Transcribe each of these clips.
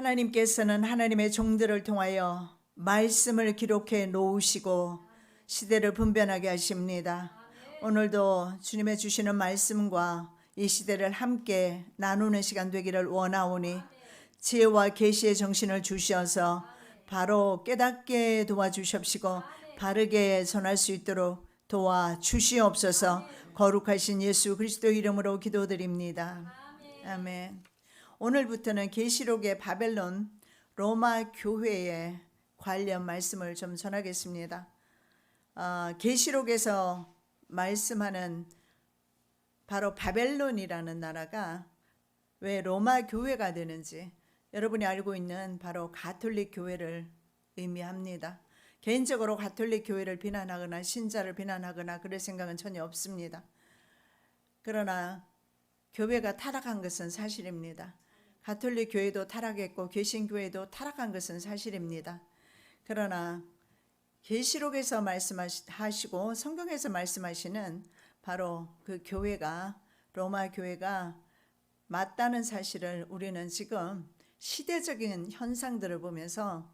하나님께서는 하나님의 종들을 통하여 말씀을 기록해 놓으시고 시대를 분변하게 하십니다. 오늘도 주님의 주시는 말씀과 이 시대를 함께 나누는 시간 되기를 원하오니 지혜와 계시의 정신을 주셔서 바로 깨닫게 도와주십시고 바르게 전할 수 있도록 도와주시옵소서. 거룩하신 예수 그리스도 이름으로 기도드립니다. 아멘. 오늘부터는 계시록의 바벨론 로마 교회에 관련 말씀을 좀 전하겠습니다. 계시록에서 말씀하는 바로 바벨론이라는 나라가 왜 로마 교회가 되는지 여러분이 알고 있는 바로 가톨릭 교회를 의미합니다. 개인적으로 가톨릭 교회를 비난하거나 신자를 비난하거나 그럴 생각은 전혀 없습니다. 그러나 교회가 타락한 것은 사실입니다. 가톨릭 교회도 타락했고 개신교회도 타락한 것은 사실입니다. 그러나 계시록에서 말씀하시고 성경에서 말씀하시는 바로 그 교회가 로마 교회가 맞다는 사실을 우리는 지금 시대적인 현상들을 보면서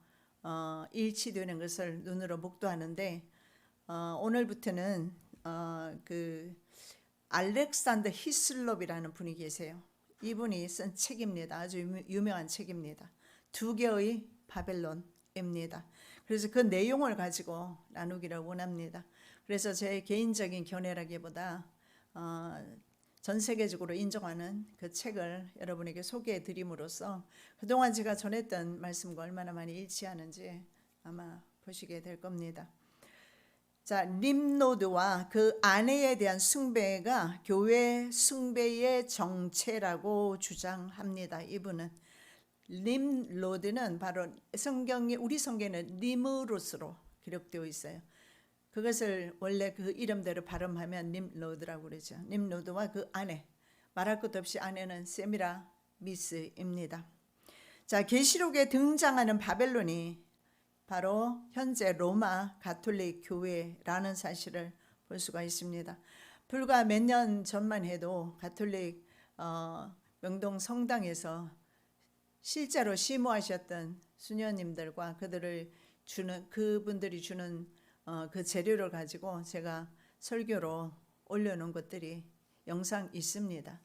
일치되는 것을 눈으로 목도하는데 오늘부터는 그 알렉산더 히슬롭이라는 분이 계세요. 이분이 쓴 책입니다. 아주 유명한 책입니다. 2개의 바벨론입니다. 그래서 그 내용을 가지고 나누기를 원합니다. 그래서 제 개인적인 견해라기보다 전 세계적으로 인정하는 그 책을 여러분에게 소개해 드림으로써 그동안 제가 전했던 말씀과 얼마나 많이 일치하는지 아마 보시게 될 겁니다. 자, 림로드와 그 아내에 대한 숭배가 교회 숭배의 정체라고 주장합니다. 이분은 림로드는 바로 우리 성경에는 리무루스로 기록되어 있어요. 그것을 원래 그 이름대로 발음하면 림로드라고 그러죠. 림로드와 그 아내, 말할 것도 없이 아내는 세미라미스입니다. 자, 계시록에 등장하는 바벨론이 바로 현재 로마 가톨릭 교회라는 사실을 볼 수가 있습니다. 불과 몇 년 전만 해도 가톨릭 명동 성당에서 실제로 심호하셨던 수녀님들과 그분들이 주는 그 재료를 가지고 제가 설교로 올려놓은 것들이 영상 있습니다.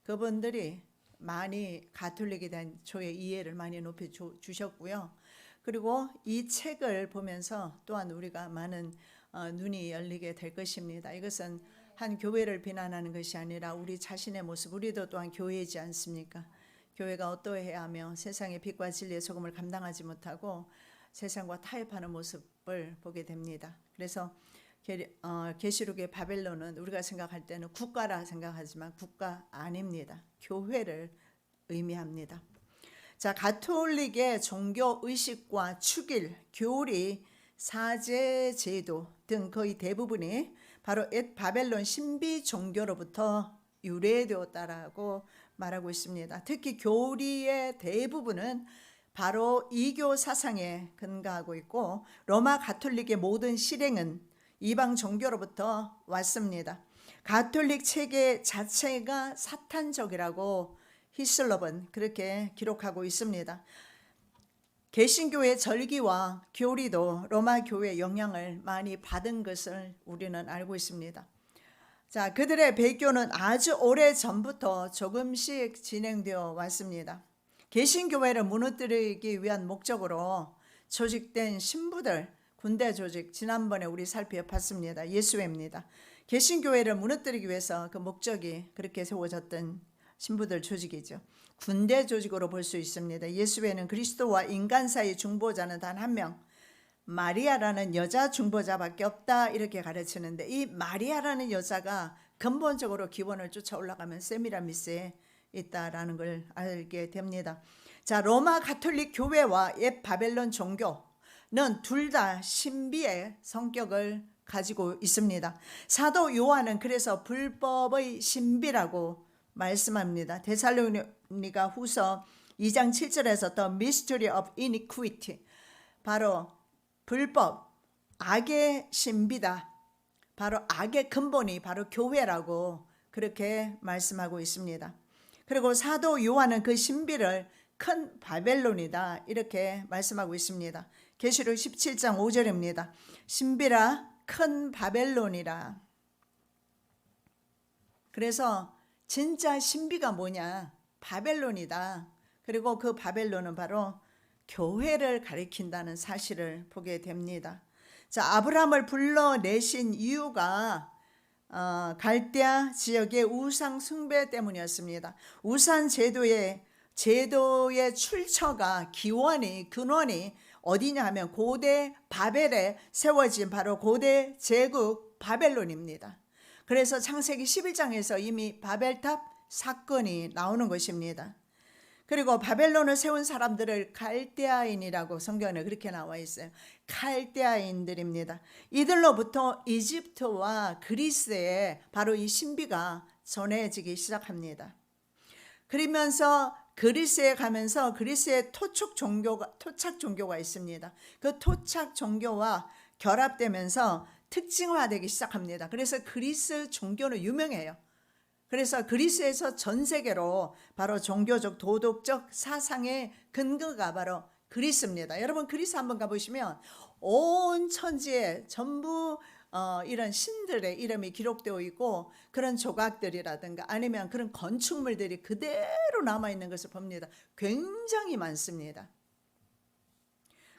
그분들이 많이 가톨릭에 대한 저의 이해를 많이 높여 주셨고요. 그리고 이 책을 보면서 또한 우리가 많은 눈이 열리게 될 것입니다. 이것은 한 교회를 비난하는 것이 아니라 우리 자신의 모습, 우리도 또한 교회이지 않습니까? 교회가 어떠해야 하며 세상의 빛과 진리의 소금을 감당하지 못하고 세상과 타협하는 모습을 보게 됩니다. 그래서 계시록의 바벨론은 우리가 생각할 때는 국가라 생각하지만 국가 아닙니다. 교회를 의미합니다. 자, 가톨릭의 종교 의식과 축일, 교리, 사제 제도 등 거의 대부분이 바로 옛 바벨론 신비 종교로부터 유래되었다라고 말하고 있습니다. 특히 교리의 대부분은 바로 이교 사상에 근거하고 있고 로마 가톨릭의 모든 실행은 이방 종교로부터 왔습니다. 가톨릭 체계 자체가 사탄적이라고 히슬롭은 그렇게 기록하고 있습니다. 개신교의 절기와 교리도 로마 교회의 영향을 많이 받은 것을 우리는 알고 있습니다. 자, 그들의 배교는 아주 오래 전부터 조금씩 진행되어 왔습니다. 개신교회를 무너뜨리기 위한 목적으로 조직된 신부들, 군대 조직, 지난번에 우리 살펴봤습니다. 예수회입니다. 개신교회를 무너뜨리기 위해서 그 목적이 그렇게 세워졌던 신부들 조직이죠. 군대 조직으로 볼 수 있습니다. 예수회는 그리스도와 인간 사이 중보자는 단 한 명, 마리아라는 여자 중보자밖에 없다 이렇게 가르치는데 이 마리아라는 여자가 근본적으로 기원을 쫓아 올라가면 세미라미스에 있다라는 걸 알게 됩니다. 자, 로마 가톨릭 교회와 옛 바벨론 종교는 둘 다 신비의 성격을 가지고 있습니다. 사도 요한은 그래서 불법의 신비라고 말씀합니다. 데살로니가 후서 2장 7절에서 The Mystery of Iniquity, 바로 불법, 악의 신비다. 바로 악의 근본이 바로 교회라고 그렇게 말씀하고 있습니다. 그리고 사도 요한은 그 신비를 큰 바벨론이다 이렇게 말씀하고 있습니다. 계시록 17장 5절입니다. 신비라 큰 바벨론이라. 그래서 진짜 신비가 뭐냐? 바벨론이다. 그리고 그 바벨론은 바로 교회를 가리킨다는 사실을 보게 됩니다. 자, 아브라함을 불러내신 이유가 갈대아 지역의 우상 숭배 때문이었습니다. 우상 제도의 출처가 근원이 어디냐 하면 고대 바벨에 세워진 바로 고대 제국 바벨론입니다. 그래서 창세기 11장에서 이미 바벨탑 사건이 나오는 것입니다. 그리고 바벨론을 세운 사람들을 갈대아인이라고 성경에 그렇게 나와 있어요. 갈대아인들입니다. 이들로부터 이집트와 그리스에 바로 이 신비가 전해지기 시작합니다. 그러면서 그리스에 가면서 그리스의 토착 종교가 있습니다. 그 토착 종교와 결합되면서 특징화되기 시작합니다. 그래서 그리스 종교는 유명해요. 그래서 그리스에서 전 세계로 바로 종교적 도덕적 사상의 근거가 바로 그리스입니다. 여러분 그리스 한번 가보시면 온 천지에 전부 이런 신들의 이름이 기록되어 있고 그런 조각들이라든가 아니면 그런 건축물들이 그대로 남아있는 것을 봅니다. 굉장히 많습니다.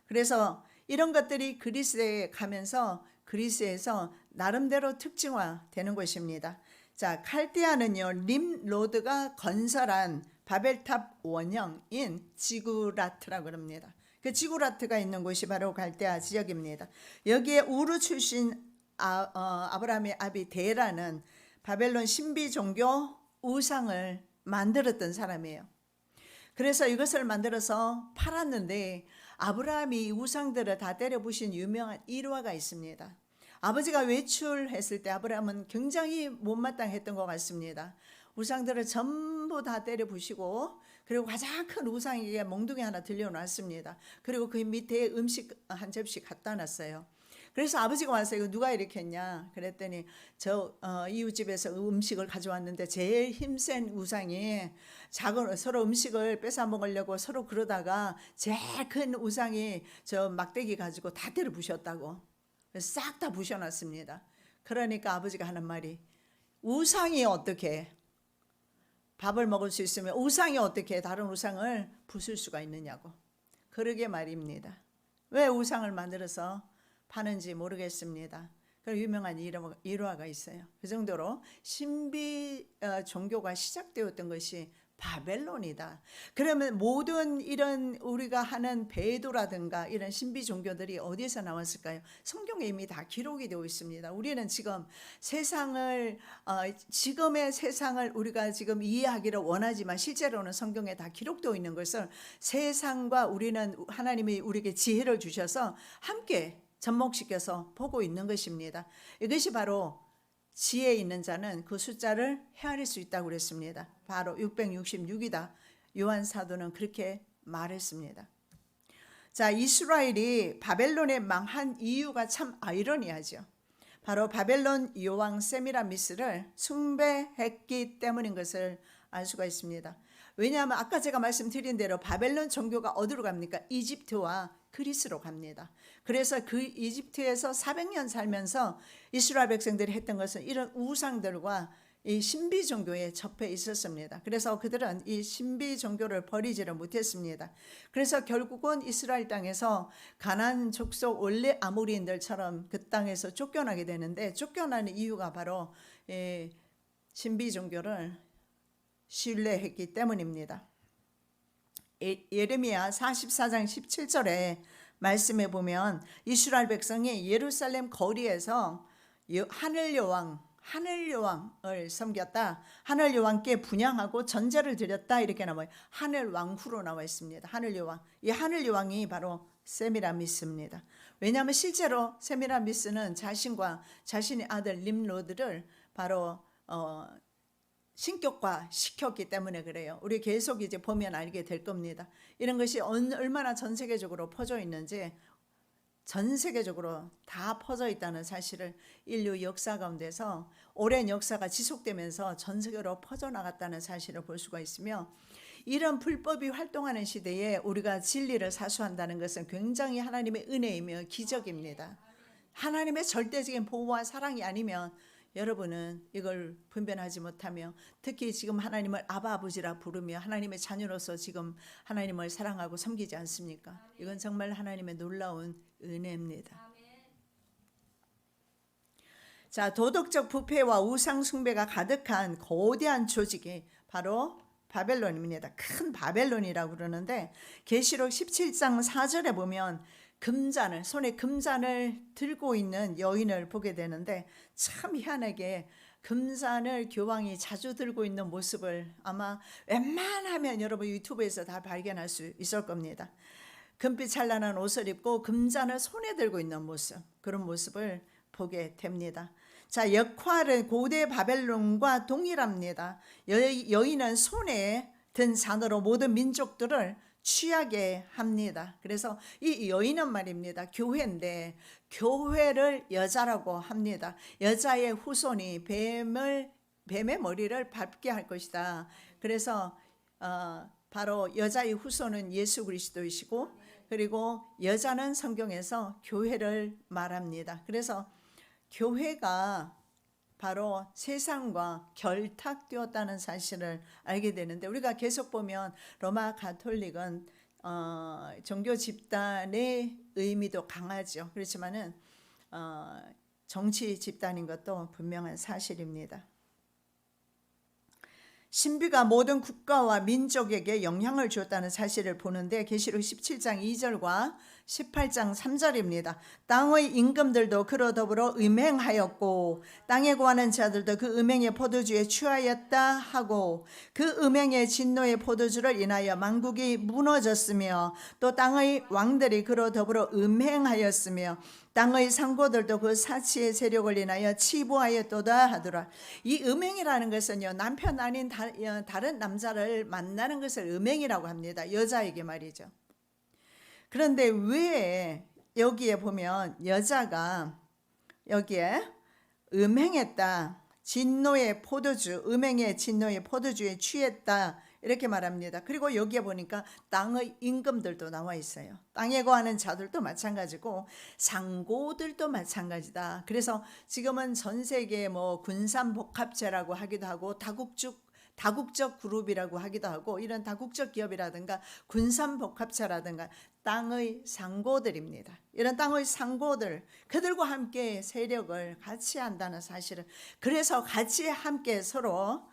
그래서 이런 것들이 그리스에 가면서 그리스에서 나름대로 특징화되는 것입니다. 자, 칼디아는요 림로드가 건설한 바벨탑 원형인 지구라트라고 합니다. 그 지구라트가 있는 곳이 바로 갈대아 지역입니다. 여기에 우르 출신 아브라함의 아비 데라는 바벨론 신비 종교 우상을 만들었던 사람이에요. 그래서 이것을 만들어서 팔았는데 아브라함이 우상들을 다 때려부신 유명한 일화가 있습니다. 아버지가 외출했을 때 아브라함은 굉장히 못마땅했던 것 같습니다. 우상들을 전부 다 때려부시고 그리고 가장 큰 우상에게 몽둥이 하나 들려놨습니다. 그리고 그 밑에 음식 한 접시 갖다 놨어요. 그래서 아버지가 와서 이거 누가 이렇게 했냐 그랬더니 이웃집에서 음식을 가져왔는데 제일 힘센 우상이 서로 음식을 뺏어 먹으려고 서로 그러다가 제일 큰 우상이 저 막대기 가지고 다 때려 부셨다고 싹 다 부셔놨습니다. 그러니까 아버지가 하는 말이 우상이 어떻게 밥을 먹을 수 있으면 우상이 어떻게 다른 우상을 부술 수가 있느냐고 그러게 말입니다. 왜 우상을 만들어서 파는지 모르겠습니다. 그런 유명한 일화가 있어요. 그 정도로 신비 종교가 시작되었던 것이 바벨론이다. 그러면 모든 이런 우리가 하는 배도라든가 이런 신비 종교들이 어디에서 나왔을까요? 성경에 이미 다 기록이 되어 있습니다. 우리는 지금 지금의 세상을 우리가 지금 이해하기를 원하지만 실제로는 성경에 다 기록되어 있는 것을 세상과 우리는 하나님이 우리에게 지혜를 주셔서 함께 접목시켜서 보고 있는 것입니다. 이것이 바로 지혜 있는 자는 그 숫자를 헤아릴 수 있다고 그랬습니다. 바로 666이다. 요한 사도는 그렇게 말했습니다. 자, 이스라엘이 바벨론에 망한 이유가 참 아이러니하죠. 바로 바벨론 여왕 세미라미스를 숭배했기 때문인 것을 알 수가 있습니다. 왜냐하면 아까 제가 말씀드린 대로 바벨론 종교가 어디로 갑니까? 이집트와 그리스로 갑니다. 그래서 그 이집트에서 400년 살면서 이스라엘 백성들이 했던 것은 이런 우상들과 이 신비 종교에 접해 있었습니다. 그래서 그들은 이 신비 종교를 버리지를 못했습니다. 그래서 결국은 이스라엘 땅에서 가나안 족속 원래 아모리인들처럼 그 땅에서 쫓겨나게 되는데 쫓겨나는 이유가 바로 신비 종교를 신뢰했기 때문입니다. 예레미야 44장 17절에 말씀해 보면 이스라엘 백성이 예루살렘 거리에서 하늘 여왕을 섬겼다. 하늘 여왕께 분향하고 전제를 드렸다. 이렇게 나와요. 하늘 왕후로 나와 있습니다. 하늘 여왕. 이 하늘 여왕이 바로 세미라미스입니다. 왜냐하면 실제로 세미라미스는 자신과 자신의 아들 림로드를 바로 신격화 시켰기 때문에 그래요. 우리 계속 이제 보면 알게 될 겁니다. 이런 것이 얼마나 전 세계적으로 퍼져 있는지 전 세계적으로 다 퍼져 있다는 사실을 인류 역사 가운데서 오랜 역사가 지속되면서 전 세계로 퍼져나갔다는 사실을 볼 수가 있으며 이런 불법이 활동하는 시대에 우리가 진리를 사수한다는 것은 굉장히 하나님의 은혜이며 기적입니다. 하나님의 절대적인 보호와 사랑이 아니면 여러분은 이걸 분별하지 못하며, 특히 지금 하나님을 아바 아버지라 부르며 하나님의 자녀로서 지금 하나님을 사랑하고 섬기지 않습니까? 이건 정말 하나님의 놀라운 은혜입니다. 자, 도덕적 부패와 우상 숭배가 가득한 거대한 조직이 바로 바벨론입니다. 큰 바벨론이라고 그러는데, 계시록 17장 4절에 보면 금잔을, 손에 금잔을 들고 있는 여인을 보게 되는데, 참 희한하게 금잔을 교황이 자주 들고 있는 모습을 아마 웬만하면 여러분 유튜브에서 다 발견할 수 있을 겁니다. 금빛 찬란한 옷을 입고 금잔을 손에 들고 있는 모습, 그런 모습을 보게 됩니다. 자, 역할은 고대 바벨론과 동일합니다. 여인은 손에 든 잔으로 모든 민족들을 취하게 합니다. 그래서 이 여인은 말입니다, 교회인데 교회를 여자라고 합니다. 여자의 후손이 뱀의 머리를 밟게 할 것이다. 그래서 바로 여자의 후손은 예수 그리스도이시고, 그리고 여자는 성경에서 교회를 말합니다. 그래서 교회가 바로 세상과 결탁되었다는 사실을 알게 되는데, 우리가 계속 보면 로마 가톨릭은 종교 집단의 의미도 강하죠. 그렇지만은 정치 집단인 것도 분명한 사실입니다. 신비가 모든 국가와 민족에게 영향을 주었다는 사실을 보는데, 계시록 17장 2절과 18장 3절입니다. 땅의 임금들도 그로 더불어 음행하였고 땅에 거하는 자들도 그 음행의 포도주에 취하였다 하고, 그 음행의 진노의 포도주를 인하여 만국이 무너졌으며, 또 땅의 왕들이 그로 더불어 음행하였으며 땅의 상고들도 그 사치의 세력을 인하여 치부하였도다 하더라. 이 음행이라는 것은요, 남편 아닌 다른 남자를 만나는 것을 음행이라고 합니다. 여자에게 말이죠. 그런데 왜 여기에 보면 여자가 여기에 음행했다, 진노의 포도주, 음행의 진노의 포도주에 취했다, 이렇게 말합니다. 그리고 여기에 보니까 땅의 임금들도 나와 있어요. 땅에 거하는 자들도 마찬가지고 상고들도 마찬가지다. 그래서 지금은 전 세계 뭐 군산복합체라고 하기도 하고 다국적 그룹이라고 하기도 하고, 이런 다국적 기업이라든가 군산복합체라든가 땅의 상고들입니다. 이런 땅의 상고들, 그들과 함께 세력을 같이 한다는 사실을, 그래서 같이 함께 서로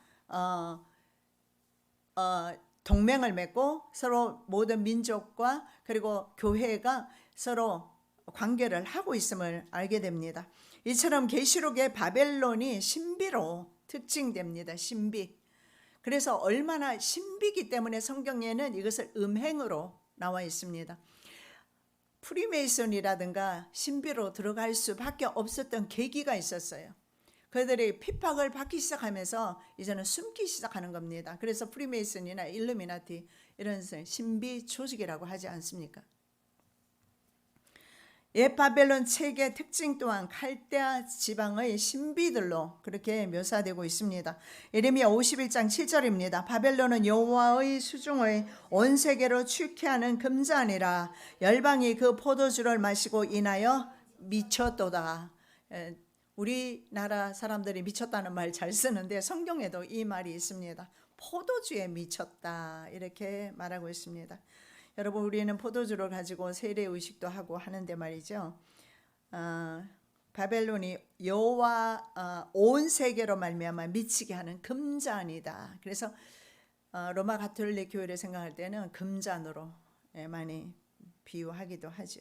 동맹을 맺고 서로 모든 민족과 그리고 교회가 서로 관계를 하고 있음을 알게 됩니다. 이처럼 계시록의 바벨론이 신비로 특징됩니다. 신비. 그래서 얼마나 신비기 때문에 성경에는 이것을 음행으로 나와 있습니다. 프리메이슨이라든가 신비로 들어갈 수밖에 없었던 계기가 있었어요. 그들이 핍박을 받기 시작하면서 이제는 숨기 시작하는 겁니다. 그래서 프리메이슨이나 일루미나티, 이런 신비 조직이라고 하지 않습니까? 옛 바벨론 책의 특징 또한 칼데아 지방의 신비들로 그렇게 묘사되고 있습니다. 예레미야 51장 7절입니다. 바벨론은 여호와의 수중의 온 세계로 취케하는 금잔이라, 열방이 그 포도주를 마시고 인하여 미쳤도다. 우리나라 사람들이 미쳤다는 말 잘 쓰는데 성경에도 이 말이 있습니다. 포도주에 미쳤다, 이렇게 말하고 있습니다. 여러분, 우리는 포도주를 가지고 세례의식도 하고 하는데 말이죠, 바벨론이 여호와 온 세계로 말미암아 미치게 하는 금잔이다. 그래서 로마 가톨릭 교회를 생각할 때는 금잔으로 많이 비유하기도 하죠.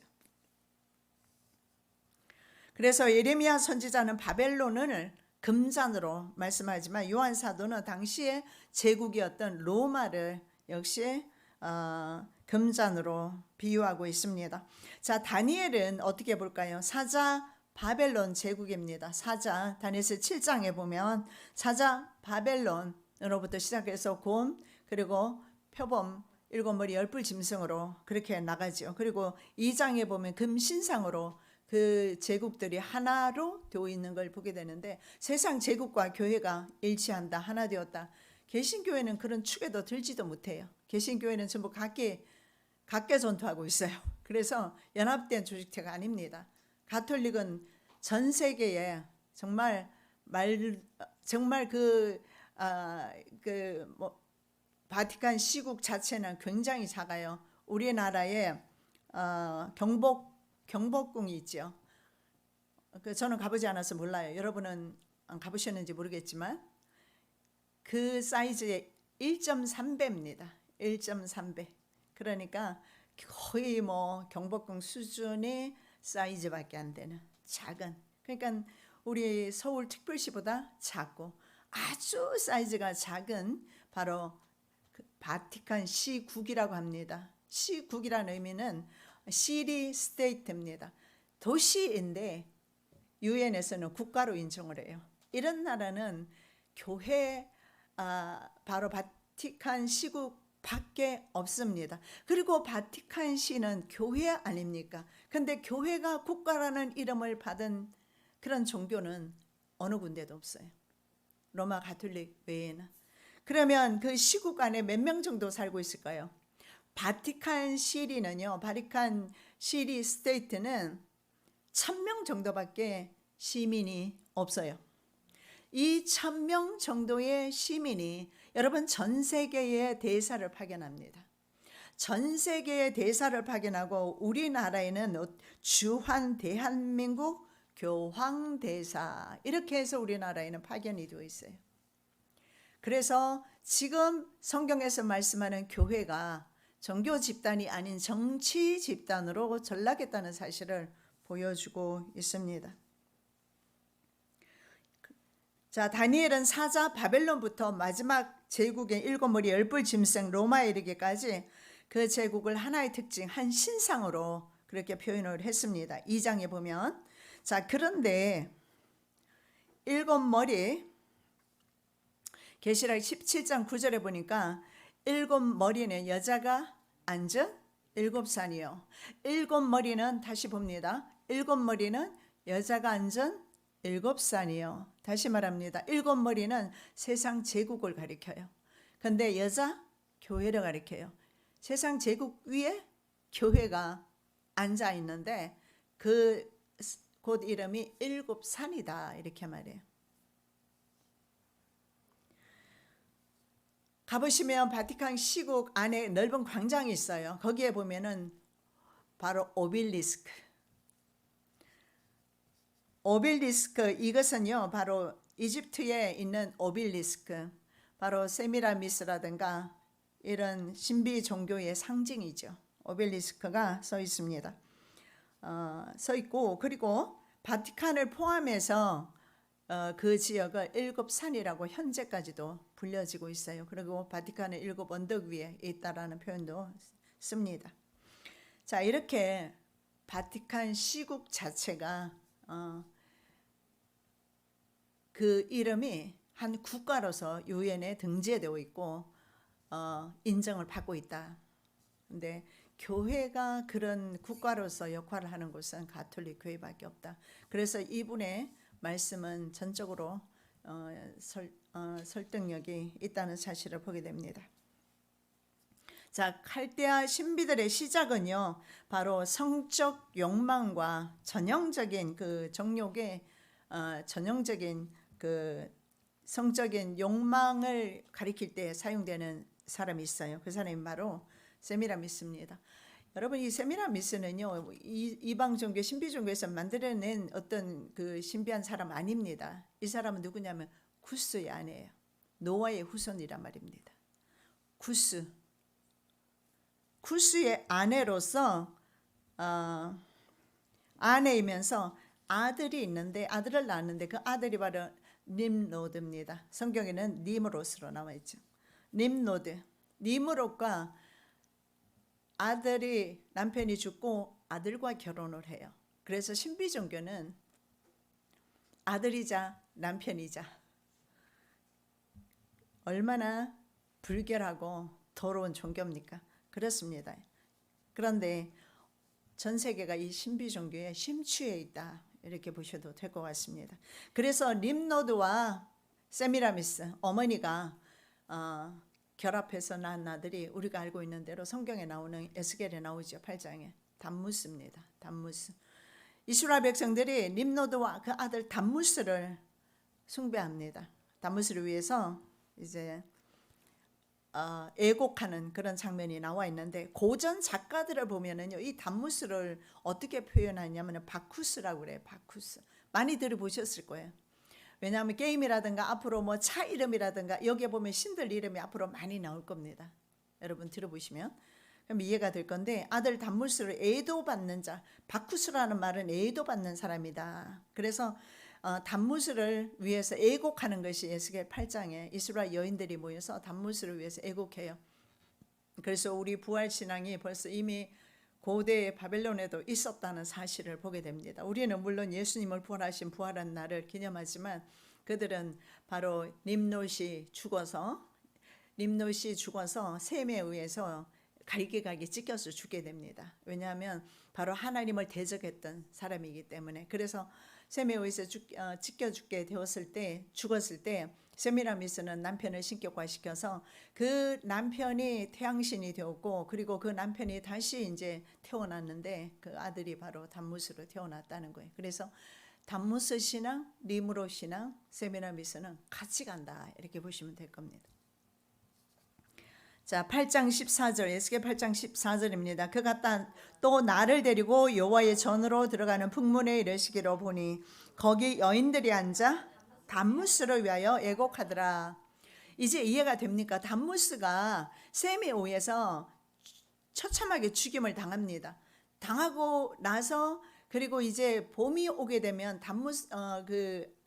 그래서 예레미야 선지자는 바벨론을 금잔으로 말씀하지만, 요한 사도는 당시의 제국이었던 로마를 역시 금잔으로 비유하고 있습니다. 자, 다니엘은 어떻게 볼까요? 사자 바벨론 제국입니다. 사자, 다니엘서 7장에 보면 사자 바벨론으로부터 시작해서 곰, 그리고 표범, 일곱 머리 열불 짐승으로 그렇게 나가죠. 그리고 2장에 보면 금신상으로 그 제국들이 하나로 되어 있는 걸 보게 되는데, 세상 제국과 교회가 일치한다, 하나 되었다. 개신교회는 그런 축에도 들지도 못해요. 개신교회는 전부 각계 전투하고 있어요. 그래서 연합된 조직체가 아닙니다. 가톨릭은 전 세계에 정말 바티칸 시국 자체는 굉장히 작아요. 우리나라에 경복궁이 있죠. 저는 가보지 않아서 몰라요. 여러분은 가보셨는지 모르겠지만 그 사이즈의 1.3배입니다. 1.3배. 그러니까 거의 뭐 경복궁 수준의 사이즈밖에 안 되는 작은. 그러니까 우리 서울 특별시보다 작고 아주 사이즈가 작은 바로 바티칸 시국이라고 합니다. 시국이라는 의미는 시리 스테이트입니다. 도시인데 유엔에서는 국가로 인정을 해요. 이런 나라는 교회 바로 바티칸 시국밖에 없습니다. 그리고 바티칸 시는 교회 아닙니까? 근데 교회가 국가라는 이름을 받은 그런 종교는 어느 군데도 없어요. 로마 가톨릭 외에는. 그러면 그 시국 안에 몇 명 정도 살고 있을까요? 바티칸 시리는요, 바티칸 시리 스테이트는 1000명 정도밖에 시민이 없어요. 이 1000명 정도의 시민이 여러분 전 세계에 대사를 파견합니다. 전 세계에 대사를 파견하고 우리나라에는 주한 대한민국 교황대사 이렇게 해서 우리나라에는 파견이 되어 있어요. 그래서 지금 성경에서 말씀하는 교회가 종교 집단이 아닌 정치 집단으로 전락했다는 사실을 보여주고 있습니다. 자, 다니엘은 사자 바벨론부터 마지막 제국의 7머리 10뿔 짐승 로마에 이르기까지 그 제국을 하나의 특징, 한 신상으로 그렇게 표현을 했습니다. 2장에 보면 자, 그런데 7머리 계시록 17장 9절에 보니까 7머리는 여자가 앉은 7산이요. 7머리는 다시 봅니다. 7머리는 여자가 앉은 7산이요. 다시 말합니다. 7머리는 세상 제국을 가리켜요. 근데 여자 교회를 가리켜요. 세상 제국 위에 교회가 앉아 있는데 그 곧 이름이 7산이다 이렇게 말해요. 가보시면 바티칸 시국 안에 넓은 광장이 있어요. 거기에 보면은 바로 오벨리스크 이것은요 바로 이집트에 있는 오벨리스크, 바로 세미라미스라든가 이런 신비 종교의 상징이죠. 오벨리스크가 서 있습니다. 서 있고, 그리고 바티칸을 포함해서 그 지역을 7산이라고 현재까지도 불려지고 있어요. 그리고 바티칸은 7 언덕 위에 있다라는 표현도 씁니다. 자, 이렇게 바티칸 시국 자체가 그 이름이 한 국가로서 유엔에 등재되어 있고 인정을 받고 있다. 근데 교회가 그런 국가로서 역할을 하는 곳은 가톨릭 교회밖에 없다. 그래서 이분의 말씀은 전적으로 설득력이 있다는 사실을 보게 됩니다. 자, 칼데아 신비들의 시작은요, 바로 성적 욕망과 전형적인 그 정욕의 전형적인 그 성적인 욕망을 가리킬 때 사용되는 사람이 있어요. 그 사람이 바로 세미라미스입니다. 여러분, 이 세미라미스는요, 이방 종교, 신비 종교에서 만들어낸 어떤 그 신비한 사람 아닙니다. 이 사람은 누구냐면 구스의 아내예요. 노아의 후손이란 말입니다. 구스의 아내로서 아내이면서 아들이 있는데, 아들을 낳았는데 그 아들이 바로 님로드입니다. 성경에는 니므롯으로 나와 있죠. 니므롯과 아들이, 남편이 죽고 아들과 결혼을 해요. 그래서 신비 종교는 아들이자 남편이자 얼마나 불결하고 더러운 종교입니까? 그렇습니다. 그런데 전 세계가 이 신비 종교에 심취해 있다, 이렇게 보셔도 될 것 같습니다. 그래서 림노드와 세미라미스 어머니가 결합해서 낳은 아들이 우리가 알고 있는 대로 성경에 나오는 에스겔에 나오죠. 8장에 담무스입니다. 담무스. 이스라엘 백성들이 nimrod와 그 아들 담무스를 숭배합니다. 담무스를 위해서 이제 애곡하는 그런 장면이 나와 있는데, 고전 작가들을 보면은요, 이 담무스를 어떻게 표현하냐면 바쿠스라고 그래요. 바쿠스. 많이 들어보셨을 거예요. 왜냐하면 게임이라든가 앞으로 뭐 차 이름이라든가 여기에 보면 신들 이름이 앞으로 많이 나올 겁니다. 여러분 들어보시면 그럼 이해가 될 건데, 아들 담무스를 애도받는 자, 바쿠스라는 말은 애도받는 사람이다. 그래서 담무스를 위해서 애곡하는 것이 에스겔 8장에 이스라엘 여인들이 모여서 담무스를 위해서 애곡해요. 그래서 우리 부활 신앙이 벌써 이미 고대 바벨론에도 있었다는 사실을 보게 됩니다. 우리는 물론 예수님을 부활하신 부활한 날을 기념하지만, 그들은 바로 nimrod이 죽어서 셈에 의해서 갈기갈기 찢겨서 죽게 됩니다. 왜냐하면 바로 하나님을 대적했던 사람이기 때문에. 그래서 셈에 의해서 찢겨 죽었을 때 세미라미스는 남편을 신격화시켜서 그 남편이 태양신이 되었고, 그리고 그 남편이 다시 이제 태어났는데 그 아들이 바로 담무스로 태어났다는 거예요. 그래서 담무스 신앙, 니므롯 신앙, 세미라미스는 같이 간다, 이렇게 보시면 될 겁니다. 자, 8장 14절, 에스겔 8장 14절입니다. 그가 또 나를 데리고 여호와의 전으로 들어가는 북문에 이르시기로 보니 거기 여인들이 앉아 담무스를 위하여 애곡하더라. 이제 이해가 됩니까? 담무스가 셈에 의해서 처참하게 죽임을 당합니다. 당하고 나서 그리고 이제 봄이 오게 되면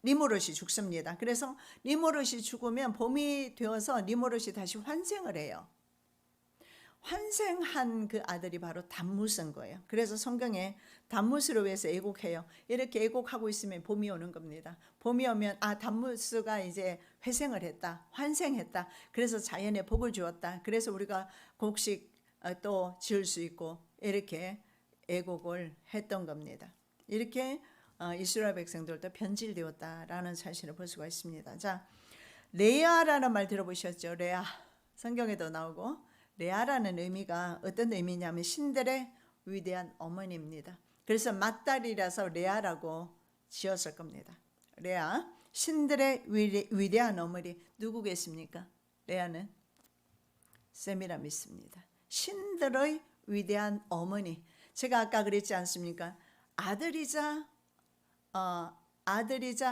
니므롯이 죽습니다. 그래서 니므롯이 죽으면 봄이 되어서 니므롯이 다시 환생을 해요. 환생한 그 아들이 바로 담무스인 거예요. 그래서 성경에 담무스를 위해서 애곡해요. 이렇게 애곡하고 있으면 봄이 오는 겁니다. 봄이 오면 담무스가 이제 회생을 했다, 환생했다. 그래서 자연에 복을 주었다. 그래서 우리가 곡식 또 지을 수 있고, 이렇게 애곡을 했던 겁니다. 이렇게 이스라엘 백성들도 변질되었다라는 사실을 볼 수가 있습니다. 자, 레아라는 말 들어보셨죠? 레아. 성경에도 나오고, 레아라는 의미가 어떤 의미냐면 신들의 위대한 어머니입니다. 그래서 맏딸이라서 레아라고 지었을 겁니다. 레아, 신들의 위대한 어머니. 누구겠습니까? 레아는 세미라미스입니다. 신들의 위대한 어머니. 제가 아까 그랬지 않습니까? 아들이자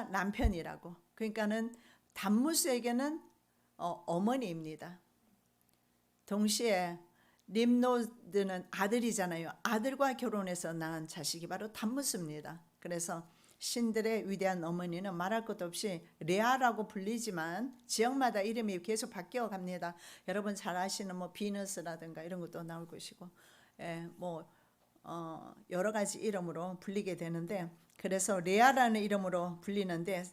남편이라고. 그러니까는 담무스에게는 어머니입니다. 동시에 nimrod는 아들이잖아요. 아들과 결혼해서 낳은 자식이 바로 담무스입니다. 그래서 신들의 위대한 어머니는 말할 것도 없이 레아라고 불리지만 지역마다 이름이 계속 바뀌어 갑니다. 여러분 잘 아시는 뭐 비너스라든가 이런 것도 나올 것이고, 여러 가지 이름으로 불리게 되는데, 그래서 레아라는 이름으로 불리는데,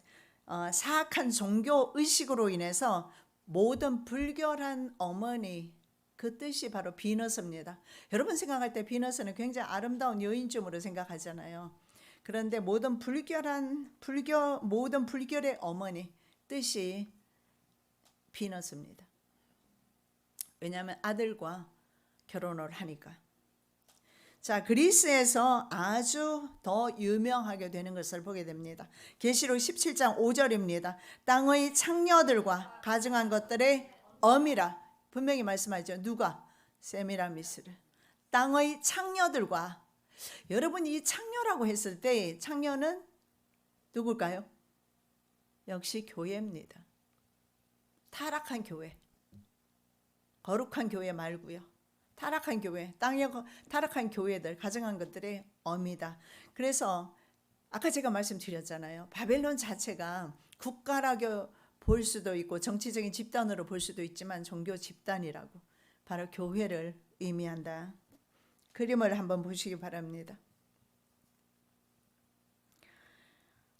사악한 종교 의식으로 인해서 모든 불결한 어머니, 그 뜻이 바로 비너스입니다. 여러분 생각할 때 비너스는 굉장히 아름다운 여인쯤으로 생각하잖아요. 그런데 모든 불결의 어머니 뜻이 비너스입니다. 왜냐하면 아들과 결혼을 하니까. 자, 그리스에서 아주 더 유명하게 되는 것을 보게 됩니다. 계시록 17장 5절입니다. 땅의 창녀들과 가증한 것들의 어미라. 분명히 말씀하죠. 누가? 세미라미스를. 땅의 창녀들과. 여러분 이 창녀라고 했을 때 창녀는 누굴까요? 역시 교회입니다. 타락한 교회. 거룩한 교회 말고요. 타락한 교회, 땅에 타락한 교회들, 가정한 것들의 어미다. 그래서 아까 제가 말씀드렸잖아요. 바벨론 자체가 국가라고 볼 수도 있고 정치적인 집단으로 볼 수도 있지만 종교 집단이라고, 바로 교회를 의미한다. 그림을 한번 보시기 바랍니다.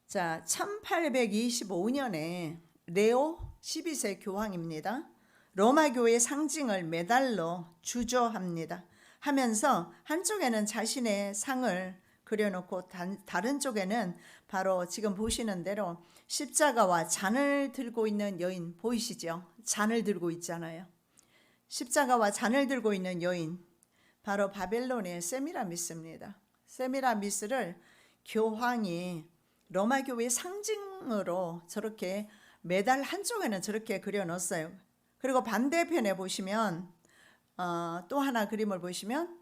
자, 1825년에 레오 12세 교황입니다. 로마 교회의 상징을 메달로 주조합니다. 하면서 한쪽에는 자신의 상을 그려놓고 다른 쪽에는 바로 지금 보시는 대로 십자가와 잔을 들고 있는 여인 보이시죠? 잔을 들고 있잖아요. 십자가와 잔을 들고 있는 여인, 바로 바벨론의 세미라미스입니다. 세미라미스를 교황이 로마 교회의 상징으로 저렇게 메달 한쪽에는 저렇게 그려놓았어요. 그리고 반대편에 보시면 또 하나 그림을 보시면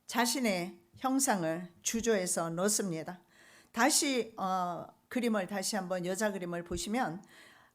자신의 형상을 주조해서 놓습니다. 다시 그림을 다시 한번 여자 그림을 보시면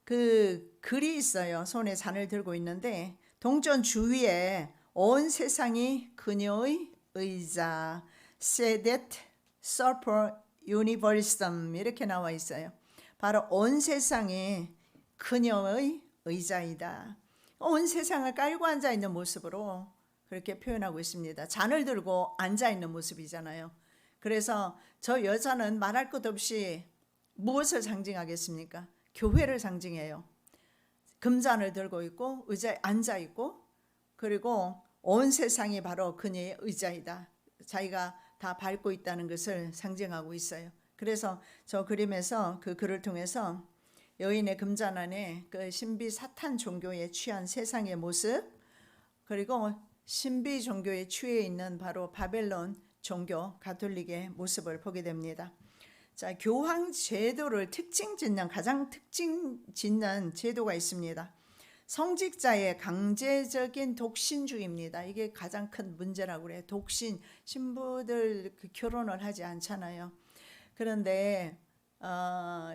그 글이 있어요. 손에 잔을 들고 있는데 동전 주위에 온 세상이 그녀의 의자, sedet super universum 이렇게 나와 있어요. 바로 온 세상이 그녀의 의자이다. 온 세상을 깔고 앉아 있는 모습으로 그렇게 표현하고 있습니다. 잔을 들고 앉아 있는 모습이잖아요. 그래서 저 여자는 말할 것 없이 무엇을 상징하겠습니까? 교회를 상징해요. 금잔을 들고 있고 의자에 앉아 있고, 그리고 온 세상이 바로 그녀의 의자이다. 자기가 다 밟고 있다는 것을 상징하고 있어요. 그래서 저 그림에서 그 글을 통해서 여인의 금잔 안에 그 신비 사탄 종교에 취한 세상의 모습, 그리고 신비 종교에 취해 있는 바로 바벨론 종교 가톨릭의 모습을 보게 됩니다. 자, 교황 제도를 가장 특징 짓는 제도가 있습니다. 성직자의 강제적인 독신주의입니다. 이게 가장 큰 문제라고 그래요. 독신, 신부들 결혼을 하지 않잖아요. 그런데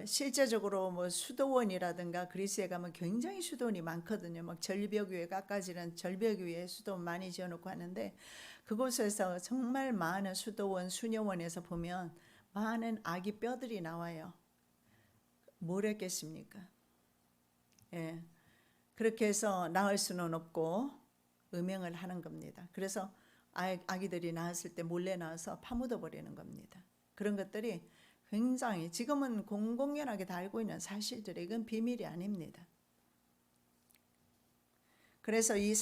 실제적으로 뭐 수도원이라든가 그리스에 가면 굉장히 수도원이 많거든요. 막 절벽 위에 깎아지는 절벽 위에 수도원 많이 지어놓고 하는데, 그곳에서 정말 많은 수도원, 수녀원에서 보면 많은 아기 뼈들이 나와요. 뭘 했겠습니까? 예. 그렇게 해서 낳을 수는 없고 음행을 하는 겁니다. 그래서 아기들이 낳았을 때 몰래 낳아서 파묻어 버리는 겁니다. 그런 것들이 굉장히 지금은 공공연하게 다 알고 있는 사실들이, 이건 비밀이 아닙니다. 그래서 이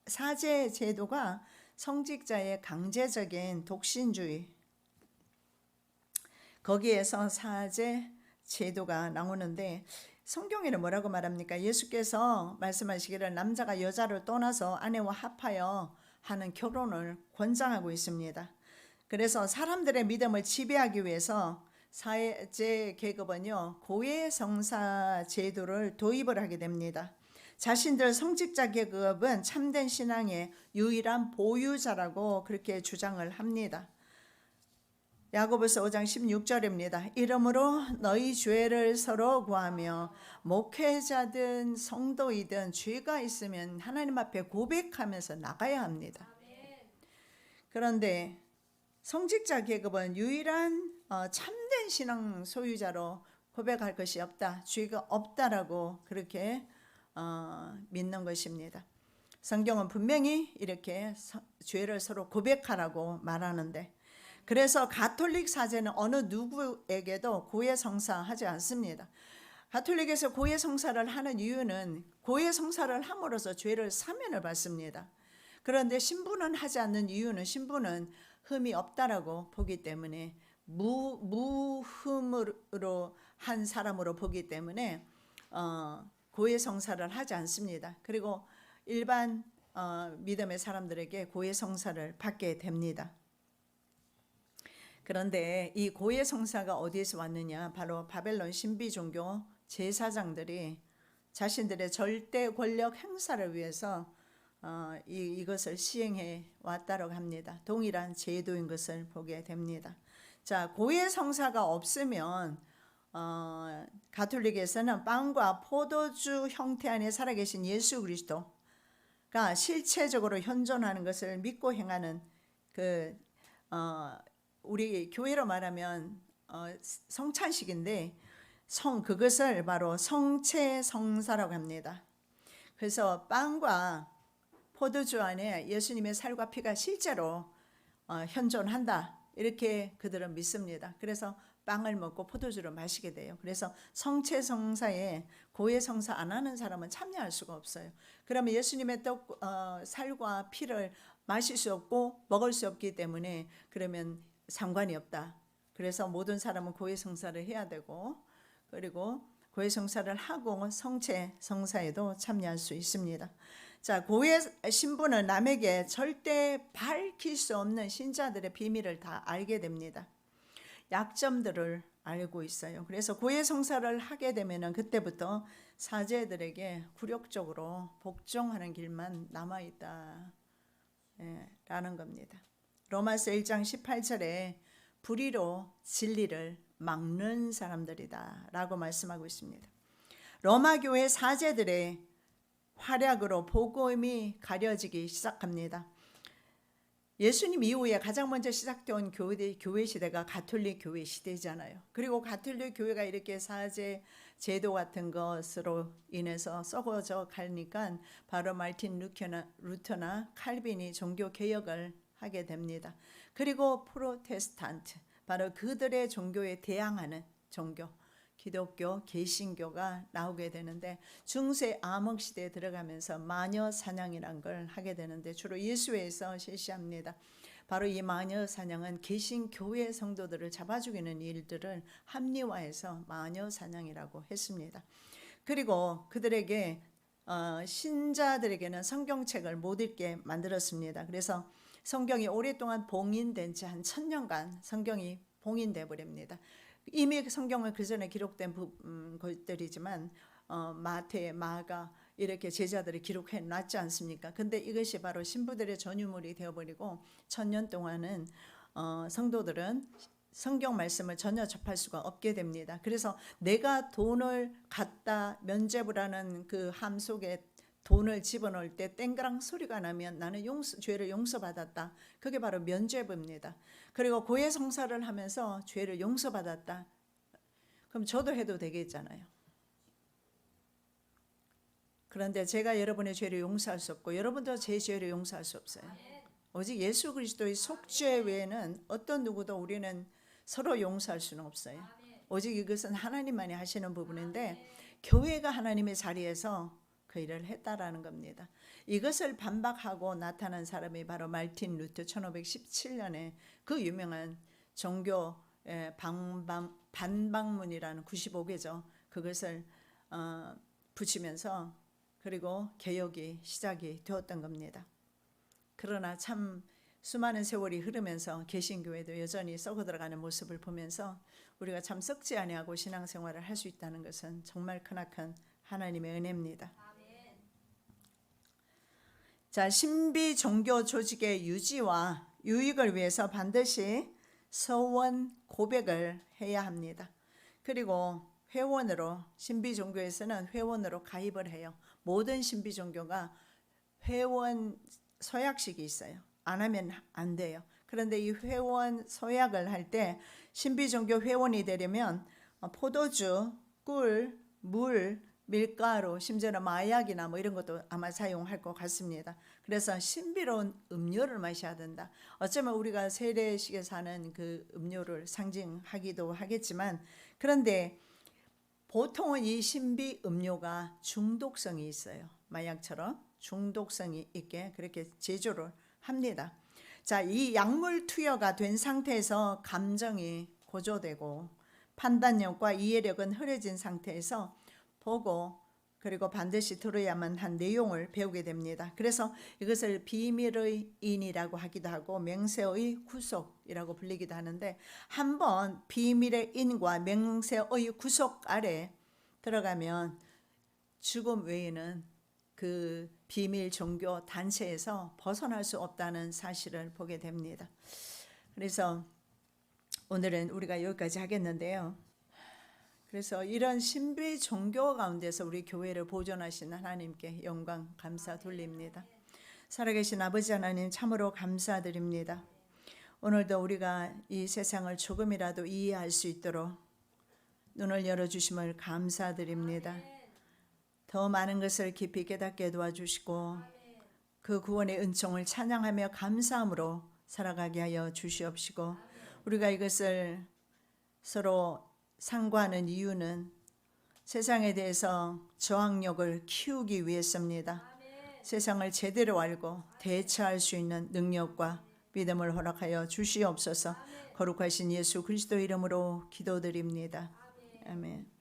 사제 제도가 성직자의 강제적인 독신주의, 거기에서 사제 제도가 나오는데 성경에는 뭐라고 말합니까? 예수께서 말씀하시기를 남자가 여자를 떠나서 아내와 합하여 하는 결혼을 권장하고 있습니다. 그래서 사람들의 믿음을 지배하기 위해서 사제 계급은요, 고해성사 제도를 도입을 하게 됩니다. 자신들 성직자 계급은 참된 신앙의 유일한 보유자라고 그렇게 주장을 합니다. 야고보서 5장 16절입니다. 이러므로 너희 죄를 서로 구하며 목회자든 성도이든 죄가 있으면 하나님 앞에 고백하면서 나가야 합니다. 그런데 성직자 계급은 유일한 참된 신앙 소유자로 고백할 것이 없다, 죄가 없다라고 그렇게 믿는 것입니다. 성경은 분명히 이렇게 죄를 서로 고백하라고 말하는데, 그래서 가톨릭 사제는 어느 누구에게도 고해성사하지 않습니다. 가톨릭에서 고해성사를 하는 이유는 고해성사를 함으로써 죄를 사면을 받습니다. 그런데 신부는 하지 않는 이유는 신부는 흠이 없다라고 보기 때문에, 무흠으로 한 사람으로 보기 때문에 고해성사를 하지 않습니다. 그리고 일반 믿음의 사람들에게 고해성사를 받게 됩니다. 그런데 이 고해성사가 어디에서 왔느냐? 바로 바벨론 신비 종교 제사장들이 자신들의 절대 권력 행사를 위해서 이것을 시행해 왔다고 합니다. 동일한 제도인 것을 보게 됩니다. 자, 고해성사가 없으면 가톨릭에서는 빵과 포도주 형태 안에 살아계신 예수 그리스도가 실체적으로 현존하는 것을 믿고 행하는 우리 교회로 말하면 성찬식인데 그것을 바로 성체성사라고 합니다. 그래서 빵과 포도주 안에 예수님의 살과 피가 실제로 현존한다, 이렇게 그들은 믿습니다. 그래서 빵을 먹고 포도주를 마시게 돼요. 그래서 성체성사에 고해성사 안 하는 사람은 참여할 수가 없어요. 그러면 예수님의 살과 피를 마실 수 없고 먹을 수 없기 때문에 그러면 상관이 없다. 그래서 모든 사람은 고해 성사를 해야 되고, 그리고 고해 성사를 하고 성체 성사에도 참여할 수 있습니다. 자, 고해 신부는 남에게 절대 밝힐 수 없는 신자들의 비밀을 다 알게 됩니다. 약점들을 알고 있어요. 그래서 고해 성사를 하게 되면은 그때부터 사제들에게 굴욕적으로 복종하는 길만 남아 있다. 라는 겁니다. 로마서 1장 18절에 불의로 진리를 막는 사람들이다 라고 말씀하고 있습니다. 로마 교회 사제들의 활약으로 복음이 가려지기 시작합니다. 예수님 이후에 가장 먼저 시작된 교회 시대가 가톨릭 교회 시대잖아요. 그리고 가톨릭 교회가 이렇게 사제 제도 같은 것으로 인해서 썩어져 가니까 바로 마르틴 루터나 칼빈이 종교 개혁을 하게 됩니다. 그리고 프로테스탄트, 바로 그들의 종교에 대항하는 종교, 기독교, 개신교가 나오게 되는데, 중세 암흑 시대에 들어가면서 마녀 사냥이란 걸 하게 되는데 주로 예수회에서 실시합니다. 바로 이 마녀 사냥은 개신교회 성도들을 잡아 죽이는 일들을 합리화해서 마녀 사냥이라고 했습니다. 그리고 그들에게 신자들에게는 성경책을 못 읽게 만들었습니다. 그래서 성경이 오랫동안 봉인된 지 한 1000년간 성경이 봉인돼 버립니다. 이미 성경은 그 전에 기록된 것들이지만 마태, 마가 이렇게 제자들이 기록해 놨지 않습니까? 근데 이것이 바로 신부들의 전유물이 되어버리고 1000년 동안은 성도들은 성경 말씀을 전혀 접할 수가 없게 됩니다. 그래서 내가 돈을 갖다 면죄부라는 그 함 속에 돈을 집어넣을 때 땡그랑 소리가 나면 나는 죄를 용서받았다. 그게 바로 면죄부입니다. 그리고 고해 성사를 하면서 죄를 용서받았다. 그럼 저도 해도 되겠잖아요. 그런데 제가 여러분의 죄를 용서할 수 없고 여러분도 제 죄를 용서할 수 없어요. 오직 예수 그리스도의 속죄 외에는 어떤 누구도 우리는 서로 용서할 수는 없어요. 오직 이것은 하나님만이 하시는 부분인데 교회가 하나님의 자리에서 그 일을 했다라는 겁니다. 이것을 반박하고 나타난 사람이 바로 마르틴 루터 1517년에 그 유명한 종교 반박문이라는 95개죠. 그것을 붙이면서 그리고 개혁이 시작이 되었던 겁니다. 그러나 참 수많은 세월이 흐르면서 개신교회도 여전히 썩어들어가는 모습을 보면서 우리가 참 썩지 아니하고 신앙생활을 할 수 있다는 것은 정말 크나큰 하나님의 은혜입니다. 자, 신비 종교 조직의 유지와 유익을 위해서 반드시 서원 고백을 해야 합니다. 그리고 회원으로, 신비 종교에서는 회원으로 가입을 해요. 모든 신비 종교가 회원 서약식이 있어요. 안 하면 안 돼요. 그런데 이 회원 서약을 할 때 신비 종교 회원이 되려면 포도주, 꿀, 물, 밀가루, 심지어는 마약이나 뭐 이런 것도 아마 사용할 것 같습니다. 그래서 신비로운 음료를 마셔야 된다. 어쩌면 우리가 세례식에서 하는 그 음료를 상징하기도 하겠지만, 그런데 보통은 이 신비 음료가 중독성이 있어요. 마약처럼 중독성이 있게 그렇게 제조를 합니다. 자, 이 약물 투여가 된 상태에서 감정이 고조되고 판단력과 이해력은 흐려진 상태에서 보고 그리고 반드시 들어야만 한 내용을 배우게 됩니다. 그래서 이것을 비밀의 인이라고 하기도 하고 맹세의 구속이라고 불리기도 하는데, 한번 비밀의 인과 맹세의 구속 아래 들어가면 죽음 외에는 그 비밀 종교 단체에서 벗어날 수 없다는 사실을 보게 됩니다. 그래서 오늘은 우리가 여기까지 하겠는데요. 그래서 이런 신비 종교 가운데서 우리 교회를 보존하신 하나님께 영광 감사 돌립니다. 살아계신 아버지 하나님 참으로 감사드립니다. 오늘도 우리가 이 세상을 조금이라도 이해할 수 있도록 눈을 열어주심을 감사드립니다. 더 많은 것을 깊이 깨닫게 도와주시고 그 구원의 은총을 찬양하며 감사함으로 살아가게 하여 주시옵시고, 우리가 이것을 서로 상고하는 이유는 세상에 대해서 저항력을 키우기 위해서입니다. 세상을 제대로 알고 대처할 수 있는 능력과 믿음을 허락하여 주시옵소서. 거룩하신 예수 그리스도 이름으로 기도드립니다. 아멘.